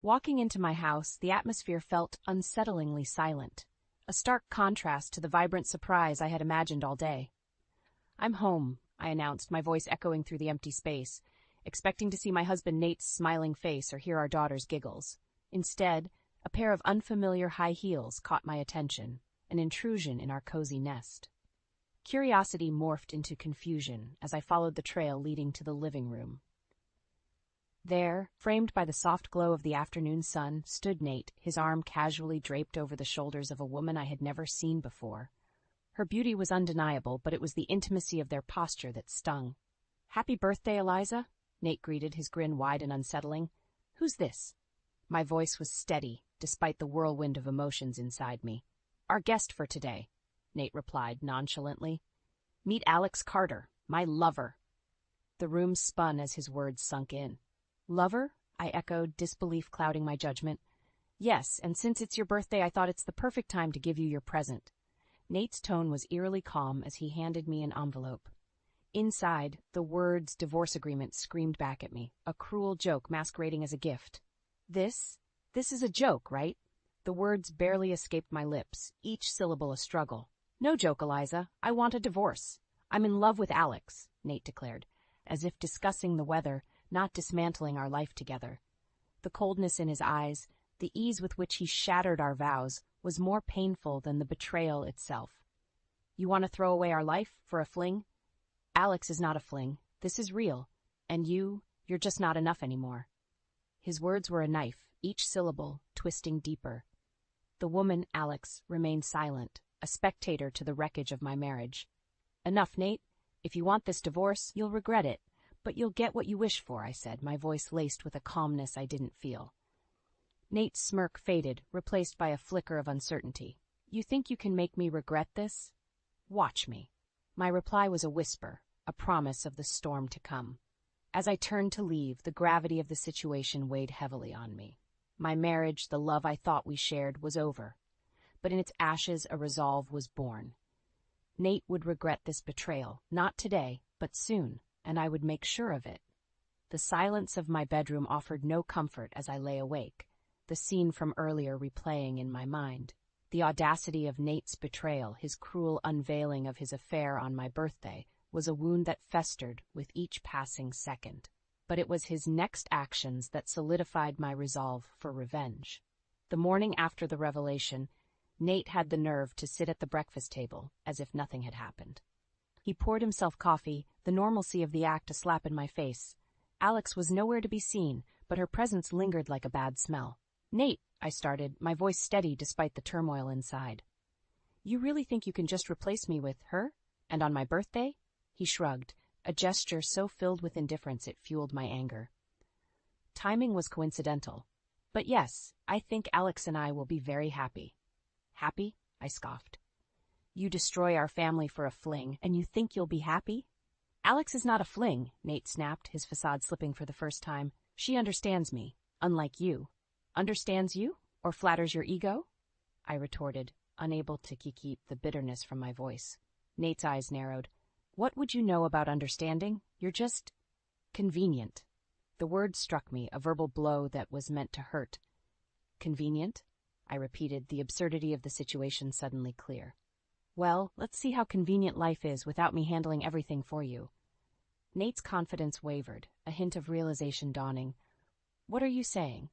Walking into my house, the atmosphere felt unsettlingly silent, a stark contrast to the vibrant surprise I had imagined all day. "I'm home," I announced, my voice echoing through the empty space, expecting to see my husband Nate's smiling face or hear our daughter's giggles. Instead, a pair of unfamiliar high heels caught my attention, an intrusion in our cozy nest. Curiosity morphed into confusion as I followed the trail leading to the living room. There, framed by the soft glow of the afternoon sun, stood Nate, his arm casually draped over the shoulders of a woman I had never seen before. Her beauty was undeniable, but it was the intimacy of their posture that stung. "Happy birthday, Eliza," Nate greeted, his grin wide and unsettling. "Who's this?" My voice was steady, despite the whirlwind of emotions inside me. "Our guest for today," Nate replied nonchalantly. "Meet Alex Carter, my lover." The room spun as his words sunk in. "Lover?" I echoed, disbelief clouding my judgment. "Yes, and since it's your birthday, I thought it's the perfect time to give you your present." Nate's tone was eerily calm as he handed me an envelope. Inside, the words "divorce agreement" screamed back at me, a cruel joke masquerading as a gift. This is a joke, right?" The words barely escaped my lips, each syllable a struggle. "No joke, Eliza. I want a divorce. I'm in love with Alex," Nate declared, as if discussing the weather, not dismantling our life together. The coldness in his eyes, the ease with which he shattered our vows, was more painful than the betrayal itself. "You want to throw away our life for a fling?" "Alex is not a fling. This is real. And you're just not enough anymore." His words were a knife, each syllable twisting deeper. The woman, Alex, remained silent, a spectator to the wreckage of my marriage. "Enough, Nate. If you want this divorce, you'll regret it. But you'll get what you wish for," I said, my voice laced with a calmness I didn't feel. Nate's smirk faded, replaced by a flicker of uncertainty. "You think you can make me regret this? Watch me." My reply was a whisper, a promise of the storm to come. As I turned to leave, the gravity of the situation weighed heavily on me. My marriage, the love I thought we shared, was over. But in its ashes, a resolve was born. Nate would regret this betrayal, not today, but soon, and I would make sure of it. The silence of my bedroom offered no comfort as I lay awake, the scene from earlier replaying in my mind. The audacity of Nate's betrayal, his cruel unveiling of his affair on my birthday, was a wound that festered with each passing second. But it was his next actions that solidified my resolve for revenge. The morning after the revelation, Nate had the nerve to sit at the breakfast table as if nothing had happened. He poured himself coffee, the normalcy of the act a slap in my face. Alex was nowhere to be seen, but her presence lingered like a bad smell. "Nate," I started, my voice steady despite the turmoil inside. "You really think you can just replace me with her? And on my birthday?" He shrugged, a gesture so filled with indifference it fueled my anger. Timing was coincidental. But yes, I think Alex and I will be very happy. "Happy?" I scoffed. "You destroy our family for a fling, and you think you'll be happy?" "Alex is not a fling," Nate snapped, his facade slipping for the first time. "She understands me, unlike you." "Understands you? Or flatters your ego?" I retorted, unable to keep the bitterness from my voice. Nate's eyes narrowed. "What would you know about understanding? You're just convenient." The word struck me, a verbal blow that was meant to hurt. "Convenient?" I repeated, the absurdity of the situation suddenly clear. "Well, let's see how convenient life is without me handling everything for you." Nate's confidence wavered, a hint of realization dawning. "What are you saying?"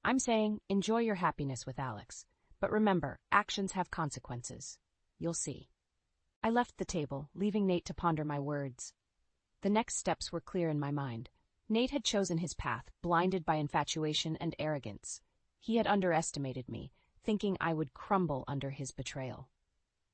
"I'm saying, enjoy your happiness with Alex. But remember, actions have consequences. You'll see." I left the table, leaving Nate to ponder my words. The next steps were clear in my mind. Nate had chosen his path, blinded by infatuation and arrogance. He had underestimated me, thinking I would crumble under his betrayal.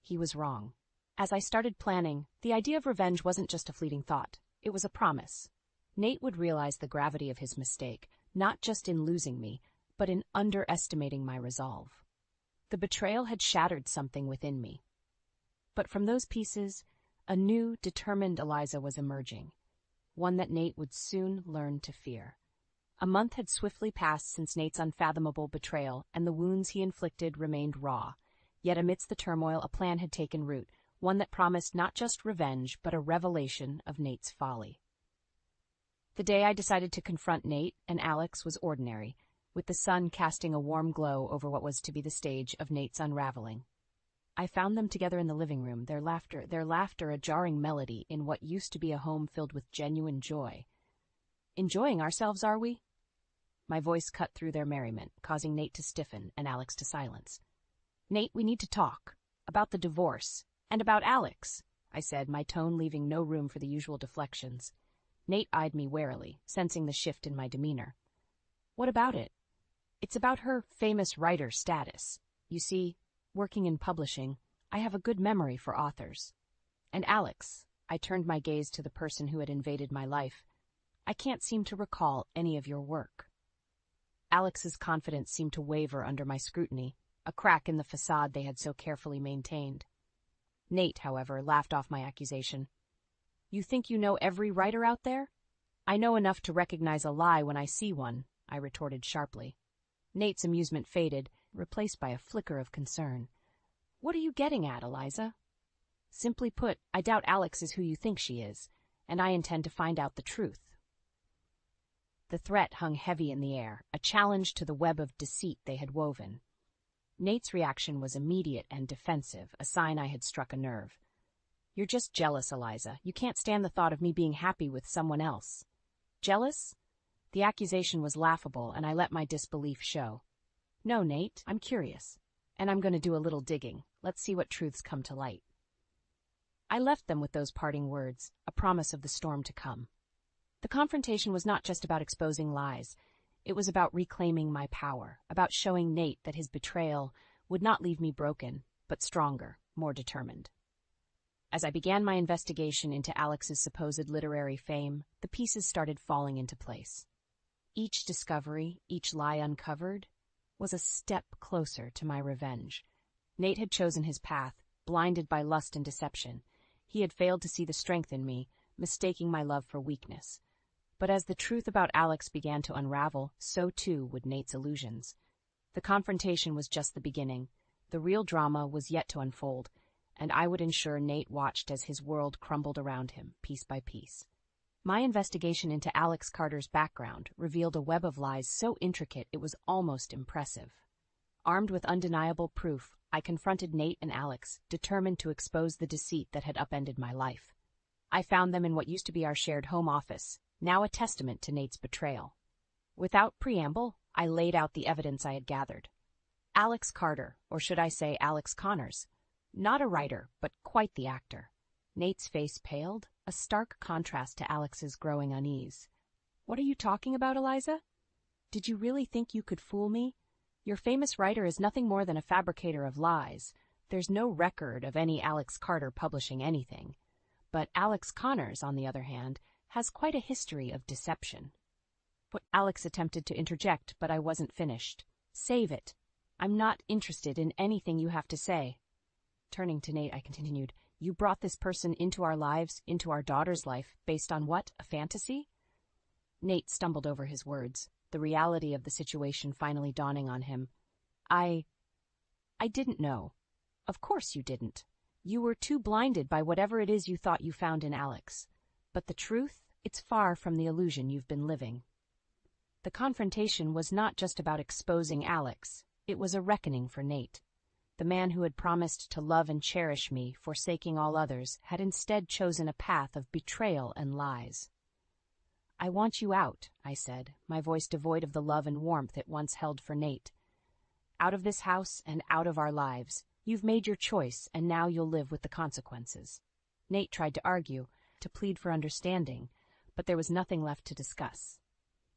He was wrong. As I started planning, the idea of revenge wasn't just a fleeting thought. It was a promise. Nate would realize the gravity of his mistake, not just in losing me, but in underestimating my resolve. The betrayal had shattered something within me. But from those pieces, a new, determined Eliza was emerging, one that Nate would soon learn to fear. A month had swiftly passed since Nate's unfathomable betrayal, and the wounds he inflicted remained raw. Yet amidst the turmoil, a plan had taken root, one that promised not just revenge, but a revelation of Nate's folly. The day I decided to confront Nate and Alex was ordinary. with the sun casting a warm glow over what was to be the stage of Nate's unraveling. I found them together in the living room, their laughter a jarring melody in what used to be a home filled with genuine joy. Enjoying ourselves, are we? My voice cut through their merriment, causing Nate to stiffen and Alex to silence. Nate, we need to talk. About the divorce. And about Alex, I said, my tone leaving no room for the usual deflections. Nate eyed me warily, sensing the shift in my demeanor. What about it? It's about her famous writer status. You see, working in publishing, I have a good memory for authors. And Alex, I turned my gaze to the person who had invaded my life. I can't seem to recall any of your work. Alex's confidence seemed to waver under my scrutiny, a crack in the facade they had so carefully maintained. Nate, however, laughed off my accusation. You think you know every writer out there? I know enough to recognize a lie when I see one, I retorted sharply. Nate's amusement faded, replaced by a flicker of concern. What are you getting at, Eliza? Simply put, I doubt Alex is who you think she is, and I intend to find out the truth. The threat hung heavy in the air, a challenge to the web of deceit they had woven. Nate's reaction was immediate and defensive, a sign I had struck a nerve. You're just jealous, Eliza. You can't stand the thought of me being happy with someone else. Jealous? The accusation was laughable, and I let my disbelief show. No, Nate, I'm curious, and I'm going to do a little digging. Let's see what truths come to light. I left them with those parting words, a promise of the storm to come. The confrontation was not just about exposing lies. It was about reclaiming my power, about showing Nate that his betrayal would not leave me broken, but stronger, more determined. As I began my investigation into Alex's supposed literary fame, the pieces started falling into place. Each discovery, each lie uncovered, was a step closer to my revenge. Nate had chosen his path, blinded by lust and deception. He had failed to see the strength in me, mistaking my love for weakness. But as the truth about Alex began to unravel, so too would Nate's illusions. The confrontation was just the beginning. The real drama was yet to unfold, and I would ensure Nate watched as his world crumbled around him, piece by piece. My investigation into Alex Carter's background revealed a web of lies so intricate it was almost impressive. Armed with undeniable proof, I confronted Nate and Alex, determined to expose the deceit that had upended my life. I found them in what used to be our shared home office, now a testament to Nate's betrayal. Without preamble, I laid out the evidence I had gathered. Alex Carter, or should I say Alex Connors, not a writer, but quite the actor. Nate's face paled, a stark contrast to Alex's growing unease. What are you talking about, Eliza? Did you really think you could fool me? Your famous writer is nothing more than a fabricator of lies. There's no record of any Alex Carter publishing anything. But Alex Connors, on the other hand, has quite a history of deception. What Alex attempted to interject, but I wasn't finished. Save it. I'm not interested in anything you have to say. Turning to Nate, I continued, You brought this person into our lives, into our daughter's life, based on what, a fantasy? Nate stumbled over his words, the reality of the situation finally dawning on him. I didn't know. Of course you didn't. You were too blinded by whatever it is you thought you found in Alex. But the truth, it's far from the illusion you've been living. The confrontation was not just about exposing Alex. It was a reckoning for Nate. The man who had promised to love and cherish me, forsaking all others, had instead chosen a path of betrayal and lies. I want you out, I said, my voice devoid of the love and warmth it once held for Nate. Out of this house and out of our lives. You've made your choice, and now you'll live with the consequences. Nate tried to argue, to plead for understanding, but there was nothing left to discuss.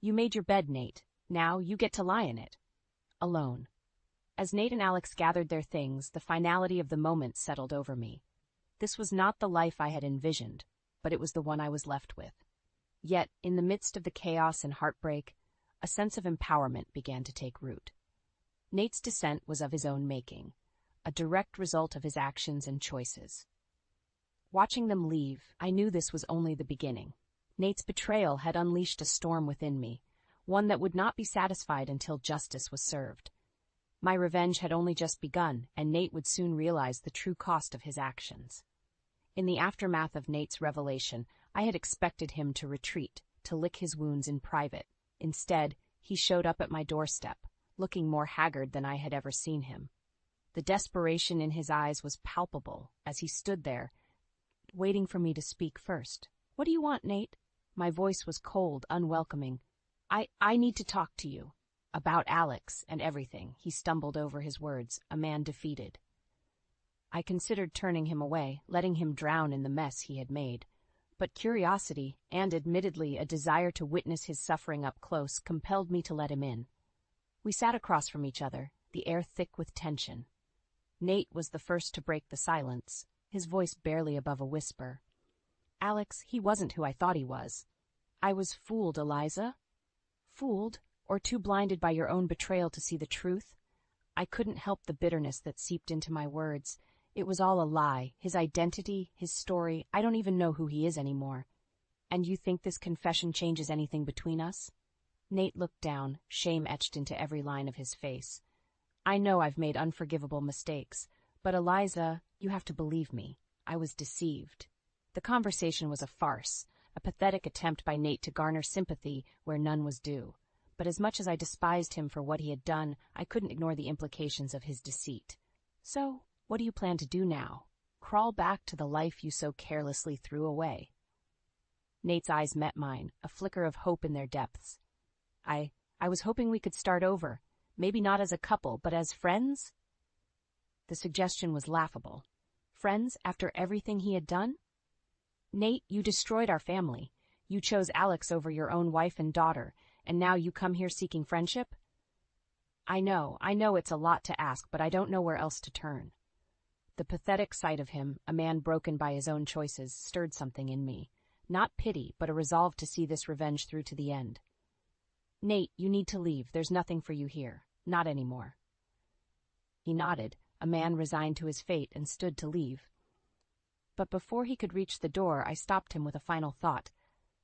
You made your bed, Nate. Now you get to lie in it. Alone. As Nate and Alex gathered their things, the finality of the moment settled over me. This was not the life I had envisioned, but it was the one I was left with. Yet, in the midst of the chaos and heartbreak, a sense of empowerment began to take root. Nate's descent was of his own making, a direct result of his actions and choices. Watching them leave, I knew this was only the beginning. Nate's betrayal had unleashed a storm within me, one that would not be satisfied until justice was served. My revenge had only just begun, and Nate would soon realize the true cost of his actions. In the aftermath of Nate's revelation, I had expected him to retreat, to lick his wounds in private. Instead, He showed up at my doorstep, looking more haggard than I had ever seen him. The desperation in his eyes was palpable as he stood there, waiting for me to speak first. "What do you want, Nate?" My voice was cold, unwelcoming. I need to talk to you. About Alex and everything." He stumbled over his words, a man defeated. I considered turning him away, letting him drown in the mess he had made. But curiosity, and admittedly a desire to witness his suffering up close, compelled me to let him in. We sat across from each other, the air thick with tension. Nate was the first to break the silence, his voice barely above a whisper. "Alex, he wasn't who I thought he was. I was fooled, Eliza." "Fooled? Or too blinded by your own betrayal to see the truth?" I couldn't help the bitterness that seeped into my words. It was all a lie, his identity, his story. I don't even know who he is anymore. "And you think this confession changes anything between us?" Nate looked down, shame etched into every line of his face. "I know I've made unforgivable mistakes, but Eliza, you have to believe me. I was deceived." The conversation was a farce, a pathetic attempt by Nate to garner sympathy where none was due. But as much as I despised him for what he had done, I couldn't ignore the implications of his deceit. "So, what do you plan to do now? Crawl back to the life you so carelessly threw away?" Nate's eyes met mine, a flicker of hope in their depths. I was hoping we could start over, maybe not as a couple, but as friends?" The suggestion was laughable. Friends after everything he had done? "Nate, you destroyed our family. You chose Alex over your own wife and daughter, and now you come here seeking friendship?" I know it's a lot to ask, but I don't know where else to turn." The pathetic sight of him, a man broken by his own choices, stirred something in me. Not pity, but a resolve to see this revenge through to the end. "Nate, you need to leave. There's nothing for you here. Not anymore." He nodded, a man resigned to his fate, and stood to leave. But before he could reach the door, I stopped him with a final thought.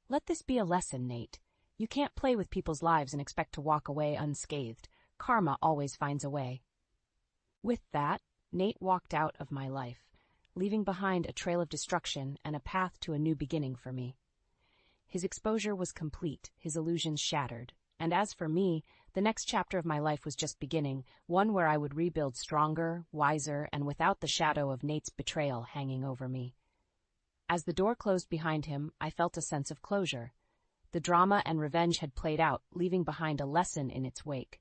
"Let this be a lesson, Nate. You can't play with people's lives and expect to walk away unscathed. Karma always finds a way." With that, Nate walked out of my life, leaving behind a trail of destruction and a path to a new beginning for me. His exposure was complete, his illusions shattered, and as for me, the next chapter of my life was just beginning, one where I would rebuild stronger, wiser, and without the shadow of Nate's betrayal hanging over me. As the door closed behind him, I felt a sense of closure. The drama and revenge had played out, leaving behind a lesson in its wake.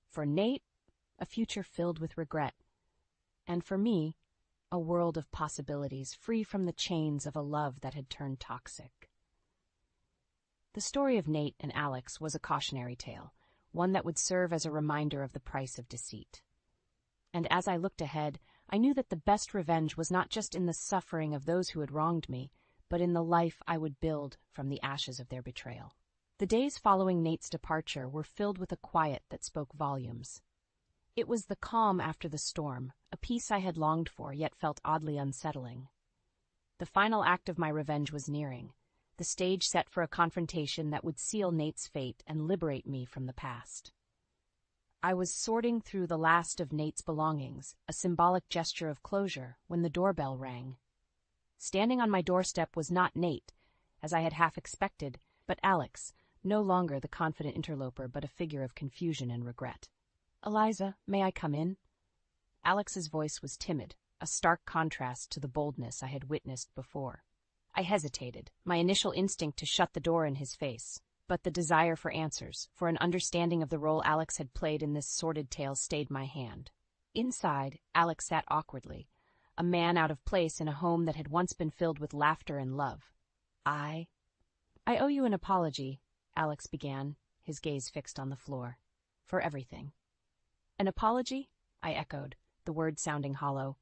For Nate, a future filled with regret. And for me, a world of possibilities, free from the chains of a love that had turned toxic. The story of Nate and Alex was a cautionary tale, one that would serve as a reminder of the price of deceit. And as I looked ahead, I knew that the best revenge was not just in the suffering of those who had wronged me, but in the life I would build from the ashes of their betrayal. The days following Nate's departure were filled with a quiet that spoke volumes. It was the calm after the storm, a peace I had longed for, yet felt oddly unsettling. The final act of my revenge was nearing, the stage set for a confrontation that would seal Nate's fate and liberate me from the past. I was sorting through the last of Nate's belongings, a symbolic gesture of closure, when the doorbell rang. Standing on my doorstep was not Nate, as I had half expected, but Alex, no longer the confident interloper, but a figure of confusion and regret. "Eliza, may I come in?" Alex's voice was timid, a stark contrast to the boldness I had witnessed before. I hesitated, my initial instinct to shut the door in his face, but the desire for answers, for an understanding of the role Alex had played in this sordid tale, stayed my hand. Inside, Alex sat awkwardly, a man out of place in a home that had once been filled with laughter and love. I owe you an apology," Alex began, his gaze fixed on the floor. "For everything." "An apology?" I echoed, the words sounding hollow.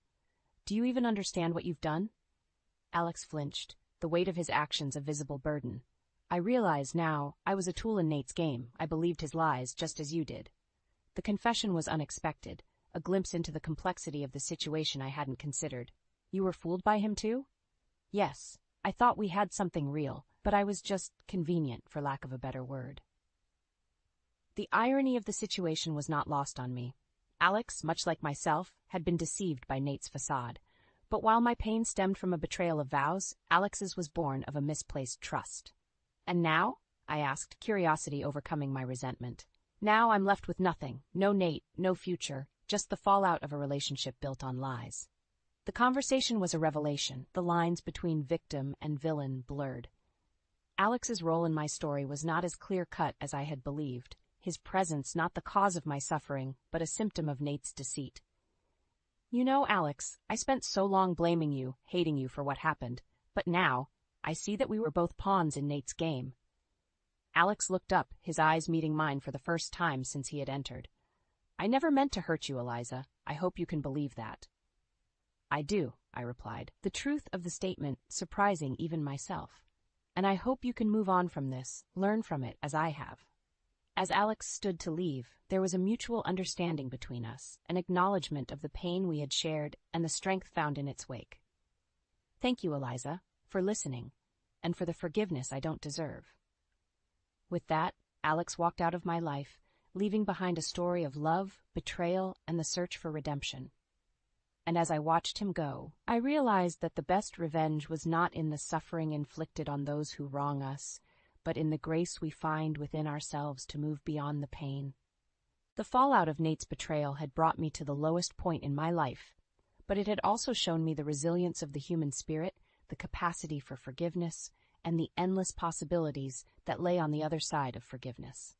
"Do you even understand what you've done?" Alex flinched, the weight of his actions a visible burden. I realized now I was a tool in Nate's game. I believed his lies, just as you did. The confession was unexpected, a glimpse into the complexity of the situation I hadn't considered. "You were fooled by him too?" "Yes, I thought we had something real, but I was just convenient, for lack of a better word." The irony of the situation was not lost on me. Alex, much like myself, had been deceived by Nate's facade. But while my pain stemmed from a betrayal of vows, Alex's was born of a misplaced trust. "And now?" I asked, curiosity overcoming my resentment. Now I'm left with nothing. No Nate, no future, just the fallout of a relationship built on lies. The conversation was a revelation, the lines between victim and villain blurred. Alex's role in my story was not as clear-cut as I had believed, his presence not the cause of my suffering, but a symptom of Nate's deceit. You know, Alex, I spent so long blaming you, hating you for what happened, but now, I see that we were both pawns in Nate's game. Alex looked up, his eyes meeting mine for the first time since he had entered. I never meant to hurt you, Eliza. I hope you can believe that. I do, I replied, the truth of the statement surprising even myself. And I hope you can move on from this, learn from it as I have. As Alex stood to leave, there was a mutual understanding between us, an acknowledgement of the pain we had shared and the strength found in its wake. Thank you, Eliza, for listening, and for the forgiveness I don't deserve. With that, Alex walked out of my life, leaving behind a story of love, betrayal, and the search for redemption. And as I watched him go, I realized that the best revenge was not in the suffering inflicted on those who wrong us, but in the grace we find within ourselves to move beyond the pain. The fallout of Nate's betrayal had brought me to the lowest point in my life, but it had also shown me the resilience of the human spirit, the capacity for forgiveness, and the endless possibilities that lay on the other side of forgiveness.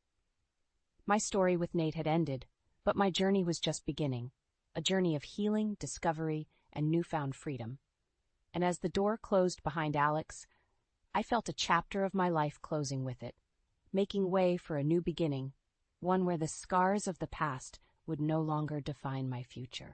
My story with Nate had ended, but my journey was just beginning. A journey of healing, discovery, and newfound freedom. And as the door closed behind Alex, I felt a chapter of my life closing with it, making way for a new beginning, one where the scars of the past would no longer define my future.